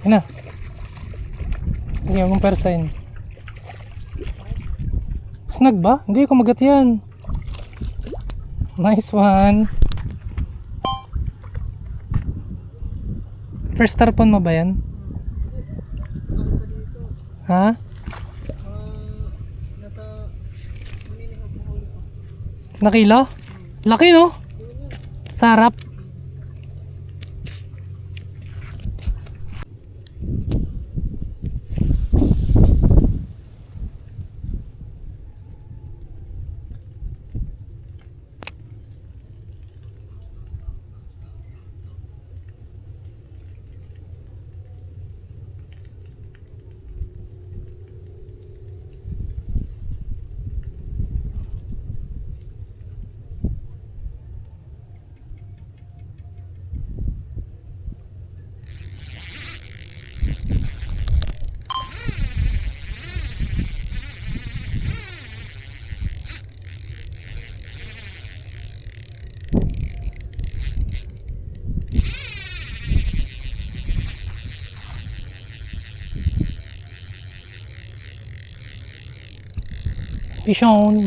Yan na. Sige, huwag mong persahin. Snag ba? Hindi, kumagat yan. Nice one. First tarpon mo ba yan? Ha? Nakilo? Laki no? Sarap. Pishon.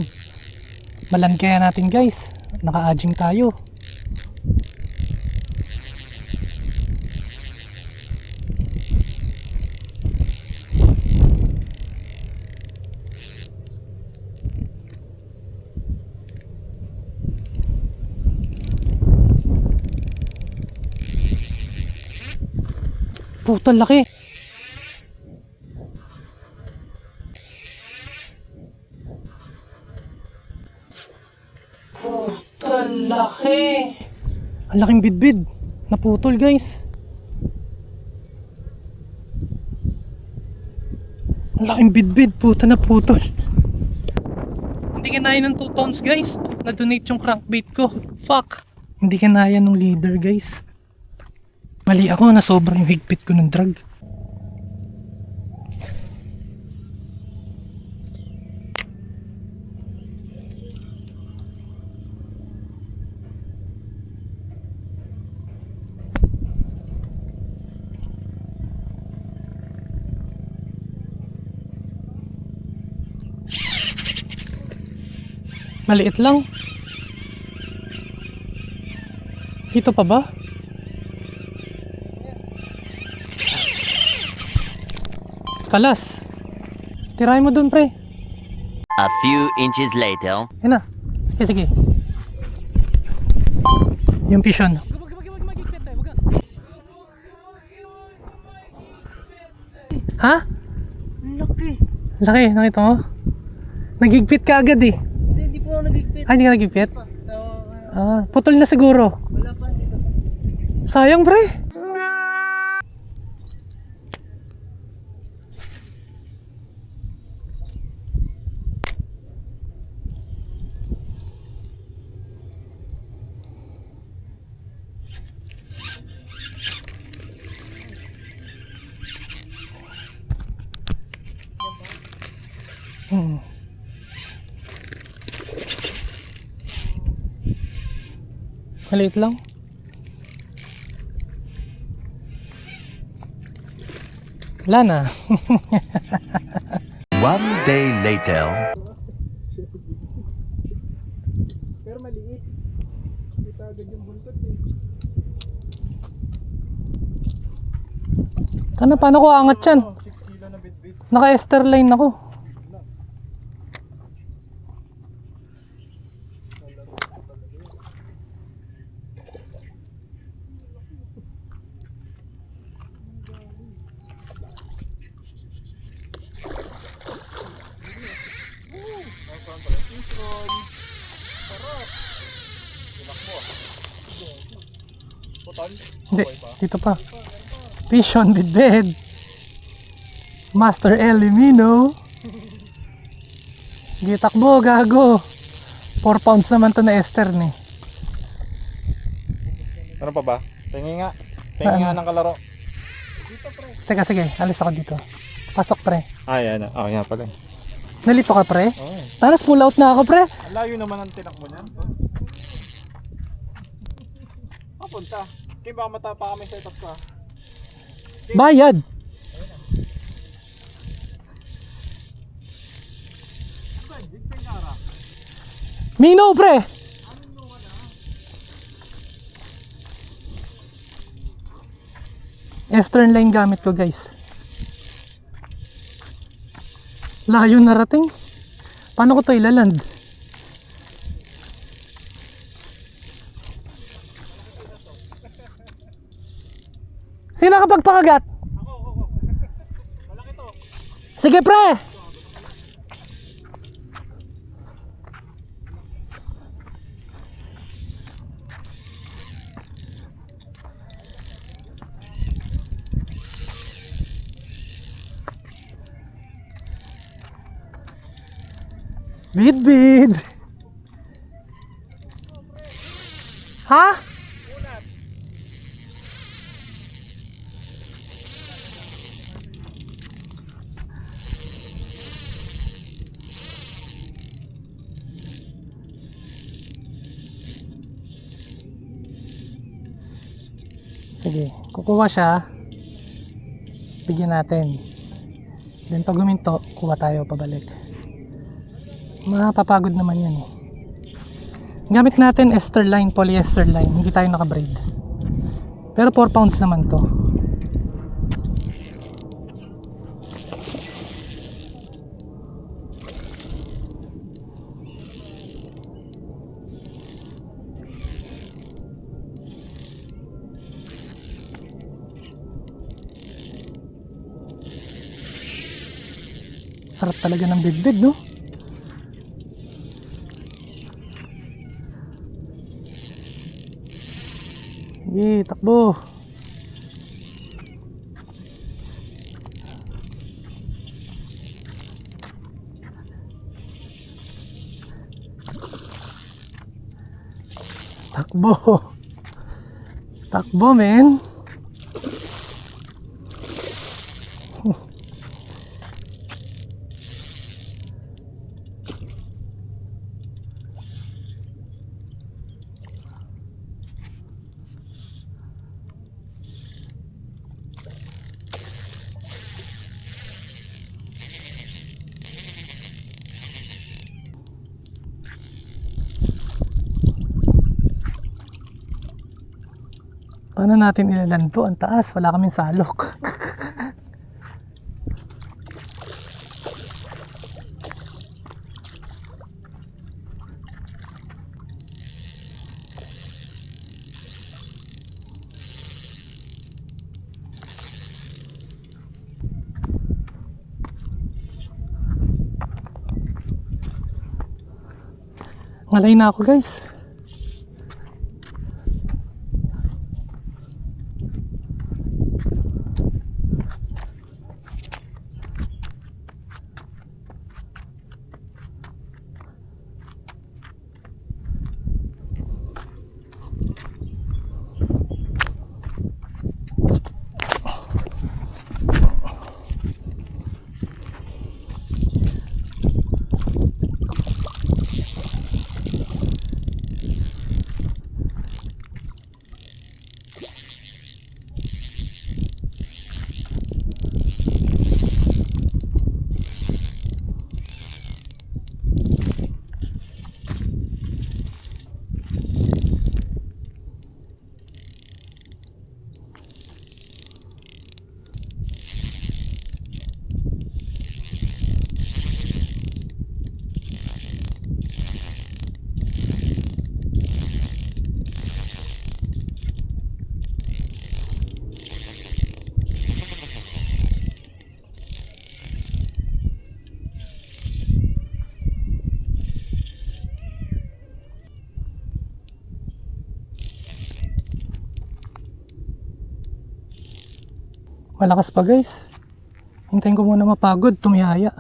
Balan kaya natin guys. Naka-aging tayo. Putol laki. Putol laki. Ang laking bidbid. Naputol guys. Ang laking bidbid. Puta na putol. Hindi kinaya ng 2 pounds guys. Na-donate yung crankbait ko. Fuck. Hindi kinaya ng leader guys. Mali ako na sobrang higpit ko ng drag. Maliit lang. Dito pa ba? Kalas. Tirahin mo dun pre. A few inches later. Yan na. Sige, sige. Yung pishon. Ha? Laki. Laki, nakita mo? Nagigpit ka agad eh. Hindi po ako nagigpit. Ay, hindi ka nagigpit? Putol na siguro. Wala pa. Sayang pre. Maliit lang. Wala na. One day later. Pero maliit. Kita agad yung buntot eh. Paano ko angat yan? 6 kilo na bit-bit. Naka-ester line ako. Hindi, dito pa. Pishon with bed. Master Elimino. Gitakbo, gago. 4 pounds naman to na ester ni. Ano pa ba? Tingin nga. Tingin nga ng kalaro. Teka, sige, alis ako dito. Pasok pre. Ah, yan. Oh, yan pala. Nalito ka pre? Oh. Taras pull out na ako pre. Ang layo naman ang tinakbo niyan. Papunta. Kaya baka matapa kami sa itap ka. Bayad. Mino, pre. Eastern line gamit ko, guys. Layo narating. Paano ko to ilaland? Sino kapag pakagat? Sige, pre. Bid. Ha? Sige, kukuha siya. Bigyan natin. Then pag huminto, kuha tayo pabalik. Mapapagod naman yun eh. Gamit natin ester line, polyester line. Hindi tayo naka-braid. Pero 4 pounds naman to. Sarap talaga ng bidbid, no? Sige, takbo. Takbo. Takbo, men. Paano natin ilalan to? Ang taas, wala kaming salok. Ngalay na ako, guys. Malakas pa, guys. Hintayin ko muna mapagod, tumihaya.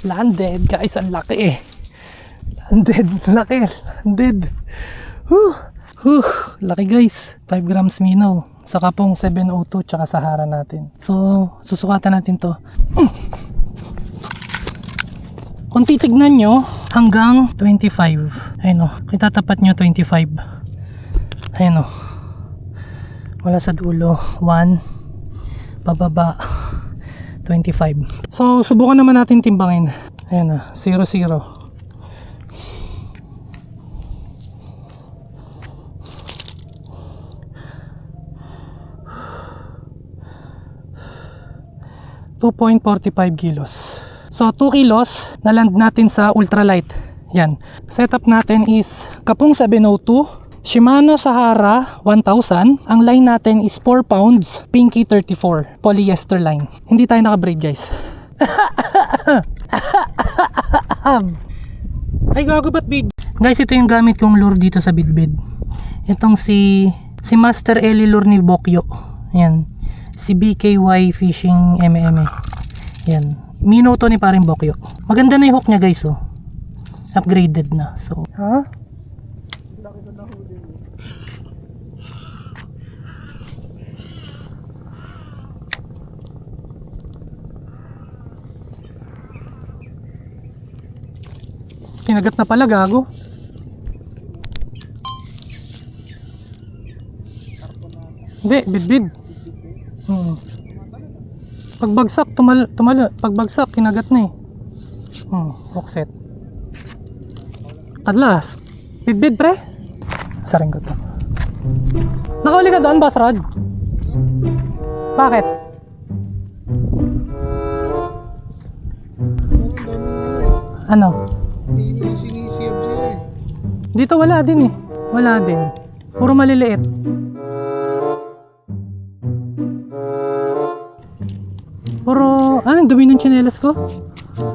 Landed guys, ang laki eh. Landed. Laki guys. 5 grams minaw. Saka pong 702 tsaka Sahara natin. So, susukatan natin to. Kung titignan nyo, hanggang 25. Ayun o, kung tatapat nyo 25. Ayun o. Wala sa dulo. 1. Bababa. 25. So, subukan naman natin timbangin. Ayun na, 0-0. .45 kilos. So 2 kilos na land natin sa ultralight. Yan. Setup natin is Kapong 702, Shimano Sahara 1000. Ang line natin is 4 pounds, Pinky 34, polyester line. Hindi tayo naka-braid guys. Ay gago, ba't bid? Guys, ito yung gamit kong lure dito sa bidbid. Itong si Master Eli lure ni Bokyo. Yan. Si BKY Fishing MM. Yan. Mino to ni paring Bokyo. Maganda na yung hook niya guys oh. Upgraded na. So, ha? Kinagat na pala, gago. Hindi, bidbid. Pagbagsak, pagbagsak, kinagat na eh. Hookset. Kadlas. Bidbid pre. Saring ko to. Nakahuli ka doon, Boss Rod? Bakit? Ano? Hindi sinisiyab sila eh. Dito wala din eh. Wala din. Puro maliliit. Puro, ano, dumi ng tsinelas ko?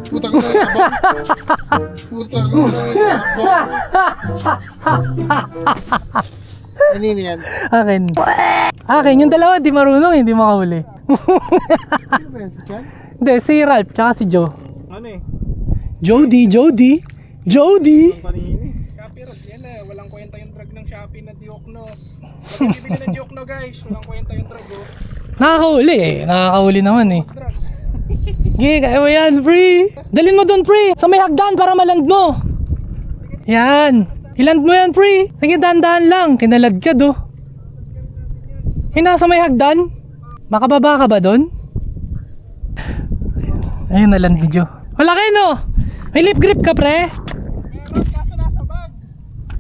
Puta ka na yabang. Puta ka na yabang. Anino yan? Akin. Akin, yung dalawa di marunong, hindi makahuli. Ano ba yan? Si Chan? Hindi, si Ralph, tsaka si Joe. Ano eh? Jody! Copyright yan eh. Walang kwenta yung drug ng Shopee na Diokno. Bakit bibili ng Diokno guys? Walang kwenta yung drug oh. Nakakahuli eh. Nakakahuli naman eh. Drug. Sige, kaya mo yan, pre. Dalhin mo doon, pre. Sa may hagdan para maland mo. Yan. Iland mo yan, pre. Sige, dahan-dahan lang. Kinalad ka do. Nasa may hagdan. Makababa ka ba doon? Ayun, naland ni Joe. Wala kayo, no? May lip grip ka, pre. Meron kaso nasa bag.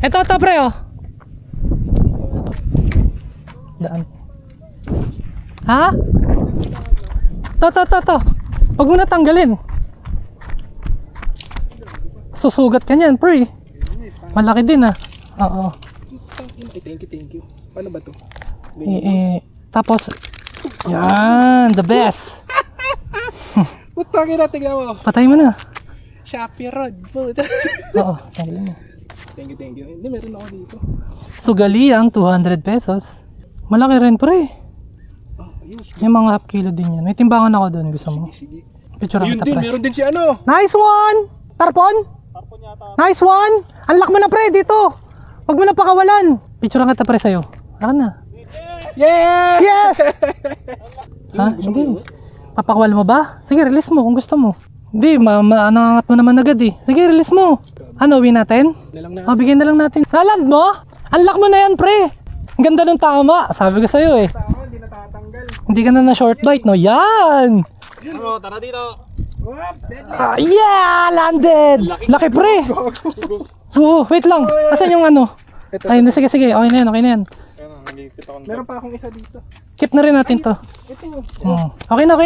Ito, pre, oh. Daan. Ha? To. Huwag mo na tanggalin. Susugat ka niyan, pre. Malaki din, ah. Oo. Thank you. Paano ba to? Tapos, yan, the best. Puta ka na, tignan mo. Patay mo na. Shopee Rod. Puta. Oo, tanggalin mo. Thank you. Hindi, meron ako dito. Sugaliang 200 pesos. Malaki rin, pre. Yung mga half kilo din yan. May timbangan ako doon, gusto mo? Sige. Picture Yun kita, din, pre. meron din si ano. Nice one! Tarpon? Tarpon yata. Nice one! Unlock mo na, pre, dito. Huwag mo na pakawalan. Picture kita, pre, sa'yo. Saka na. Yeah! Yes! Ha? Hindi. Papakawal mo ba? Sige, release mo kung gusto mo. Hindi, nangangat mo naman agad eh. Sige, release mo. Ano, win natin? Nalang na. Bigyan na lang natin. Naland mo? Unlock mo na yan, pre. Ang ganda ng tama. Sabi ko sa'yo eh. Tama, hindi natatanggal. Hindi ka na short bite, no? Yan! Ano, tara dito. Yeah! Landed! Laki, pre! Oo, wait lang. Asan yung ano? Ay, sige. Okay na yan. Ayun, nalipit ako. Meron pa akong isa dito. Keep na rin natin to. Ito. Okay na.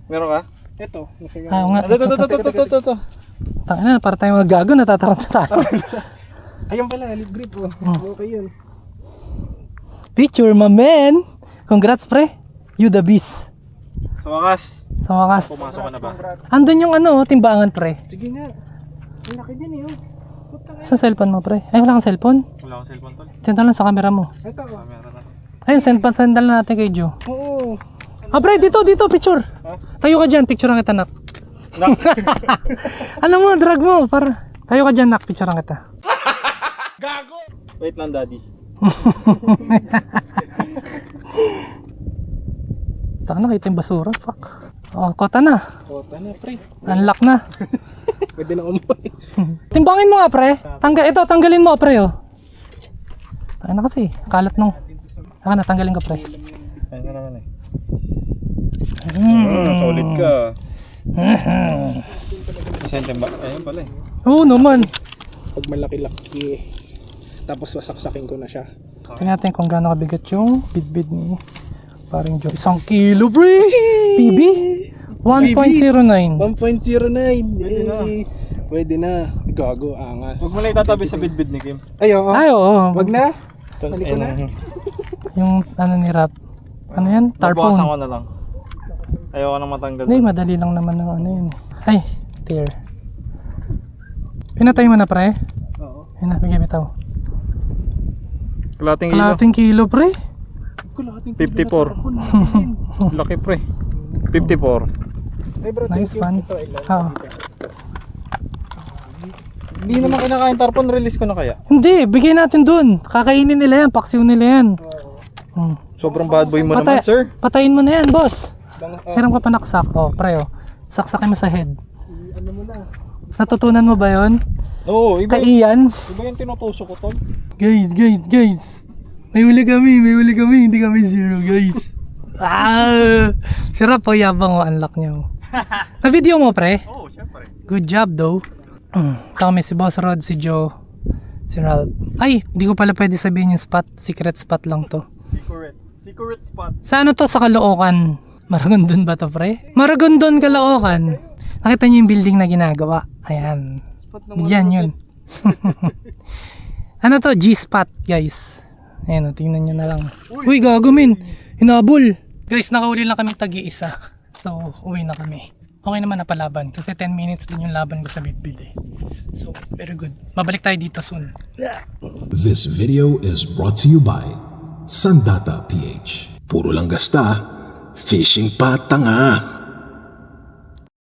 Meron ka? Ito. Ayaw nga. Ito. Tangina, para tayo mga gago, natataranta tayo. Ayun pala, lip grip oh. Okay yun. Picture, my man! Congrats, pre. You the beast. Sa wakas, Sa wakas. pumasok ka na ba? Andun yung ano, timbangan, pre. Sige nga. Ang laki din eh oh. Puta nga. Sa cellphone mo, pre. Ay, wala kang cellphone? Wala akong cellphone tol. Send lang sa camera mo. Ito oh. Meron na. Ayun, send lang natin kay Joe. Oo. Ah, pre, dito, picture. Tayo ka dyan, picture ang kita, nak. Alam mo, drag mo. Para... Tayo ka dyan, Nak. Picturean kita. Wait lang, daddy. Taka na, kita yung basura. Fuck. Oh, kota na. Kota na, pre. Unlock na. Pwede na umuwi. Timbangin mo nga, pre. Tanggalin mo, pre, oh. Taka na kasi. Kalat nung. Taka na, tanggalin ka, pre. Ayun na naman eh. Solid ka. Sente ba? Ayun pala eh. Oo naman. Pag malaki-laki, tapos wasaksakin ko na siya. Tingnan natin kung gaano kabigat yung bidbid ni paring Joe. 1 kilo, pre! PB? 1.09. 1.09. Pwede na. Gago, angas. Huwag mo na itatabi sa bidbid ni Kim. Ay, oo. Ay, oo. Wag na. Balik ko na. Yung ano ni Rap. Ano yan? Babawasan Tarpon. ko na lang. Ayoko na matanggal. Hindi, madali lang naman ng ano yun. Ay, tear. Pinatay mo na, pre? Oo. Ayun na, bigay bitaw. Kalating kilo. Kalating kilo, pre? 54. Laki pre. 54. Ay, bro, Nice thank you. one. Ito, I love Oo. you. Hindi naman kinakain tarpon, release ko na kaya. Hindi, bigay natin dun. Kakainin nila yan, paksiw nila yan. Hmm. Sobrang bad boy mo naman, sir. Patayin mo na yan, boss. Bang, Meron ka pa naksak. Oh, pre, oh. Saksakin mo sa head. ano mo na? Natutunan mo ba yon? Oo, iba, Kay Ian? iba yung tinutusok ko, tol. Guys. May huli kami, hindi kami zero, guys. Sira po, yabang o, unlock nyo. Na-video mo, pre? Oo, syempre. Good job, though. Kami si Boss Rod, si Joe, si Ralph. Ay, hindi ko pala pwede sabihin yung spot. Secret spot lang to. Secret spot. Sa ano to? Sa Caloocan. Maragondon ba to, pre? Maragondon, Caloocan. Nakita niyo yung building na ginagawa. Ayan. Yan yun. Ano to? G-spot, guys. Ayan, tingnan nyo na lang. Uy, gagawin. Hinabol. Guys, nakahuli lang kami tagi-isa. So, uwi na kami. Okay naman na palaban. Kasi 10 minutes din yung laban ko sa bidbid eh. So, very good. Babalik tayo dito soon. This video is brought to you by Sandata PH. Puro lang gasta, fishing pa tanga.